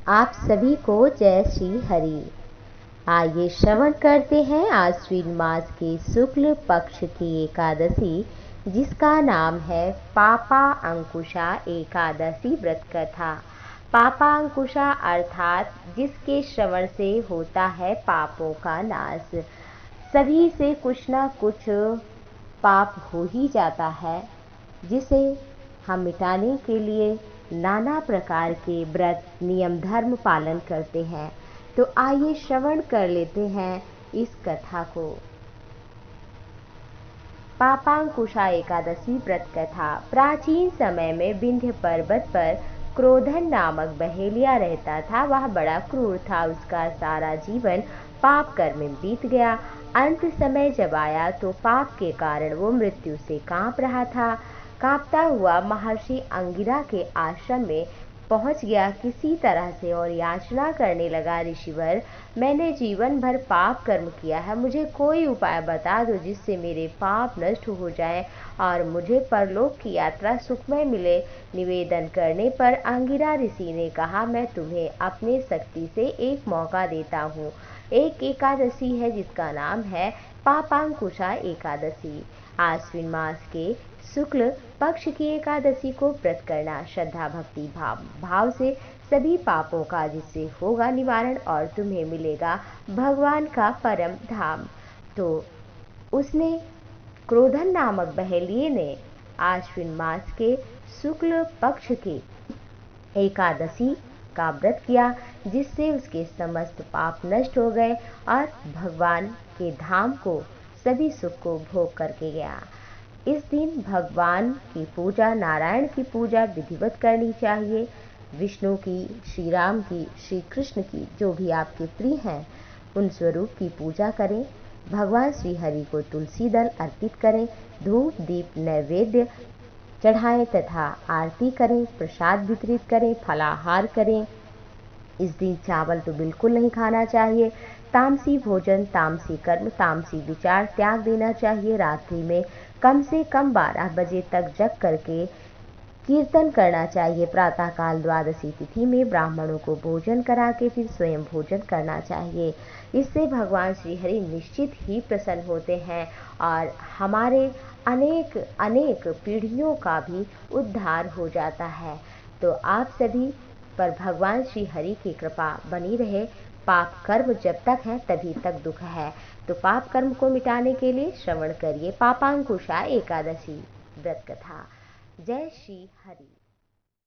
आप सभी को जय श्री हरि। आइए श्रवण करते हैं आश्विन मास के शुक्ल पक्ष की एकादशी, जिसका नाम है पापा अंकुशा एकादशी व्रत कथा। पापा अंकुशा अर्थात जिसके श्रवण से होता है पापों का नाश। सभी से कुछ ना कुछ पाप हो ही जाता है, जिसे हम मिटाने के लिए नाना प्रकार के व्रत नियम धर्म पालन करते हैं। तो आइए श्रवण कर लेते हैं इस कथा को। पापांकुशा एकादशी व्रत कथा। प्राचीन समय में विंध्य पर्वत पर क्रोधन नामक बहेलिया रहता था। वह बड़ा क्रूर था। उसका सारा जीवन पाप कर्म में बीत गया। अंत समय जब आया तो पाप के कारण वो मृत्यु से कांप रहा था। कांपता हुआ महर्षि अंगिरा के आश्रम में पहुंच गया किसी तरह से और याचना करने लगा, ऋषिवर, मैंने जीवन भर पाप कर्म किया है, मुझे कोई उपाय बता दो जिससे मेरे पाप नष्ट हो जाए और मुझे परलोक की यात्रा सुखमय मिले। निवेदन करने पर अंगिरा ऋषि ने कहा, मैं तुम्हें अपने शक्ति से एक मौका देता हूँ। एक एकादशी है जिसका नाम है पापांकुशा एकादशी। आश्विन मास के शुक्ल पक्ष की एकादशी को व्रत करना श्रद्धा भक्ति भाव से सभी पापों का जिससे होगा निवारण और तुम्हें मिलेगा भगवान का परम धाम। तो उसने क्रोधन नामक बहेलिये ने आश्विन मास के शुक्ल पक्ष की एकादशी का व्रत किया, जिससे उसके समस्त पाप नष्ट हो गए और भगवान के धाम को सभी सुख को भोग करके गया। इस दिन भगवान की पूजा, नारायण की पूजा विधिवत करनी चाहिए। विष्णु की, श्री राम की, श्री कृष्ण की, जो भी आपके प्रिय हैं उन स्वरूप की पूजा करें। भगवान श्री हरि को तुलसी दल अर्पित करें, धूप दीप नैवेद्य चढ़ाएं तथा आरती करें, प्रसाद वितरित करें, फलाहार करें। इस दिन चावल तो बिल्कुल नहीं खाना चाहिए। तामसी भोजन, तामसी कर्म, तामसी विचार त्याग देना चाहिए। रात्रि में कम से कम 12 बजे तक जग करके कीर्तन करना चाहिए। प्रातःकाल द्वादशी तिथि में ब्राह्मणों को भोजन करा के फिर स्वयं भोजन करना चाहिए। इससे भगवान श्री हरि निश्चित ही प्रसन्न होते हैं और हमारे अनेक अनेक पीढ़ियों का भी उद्धार हो जाता है। तो आप सभी पर भगवान श्री हरि की कृपा बनी रहे। पाप कर्म जब तक है तभी तक दुख है। तो पाप कर्म को मिटाने के लिए श्रवण करिए पापांकुशा एकादशी व्रत कथा। जय श्री हरि।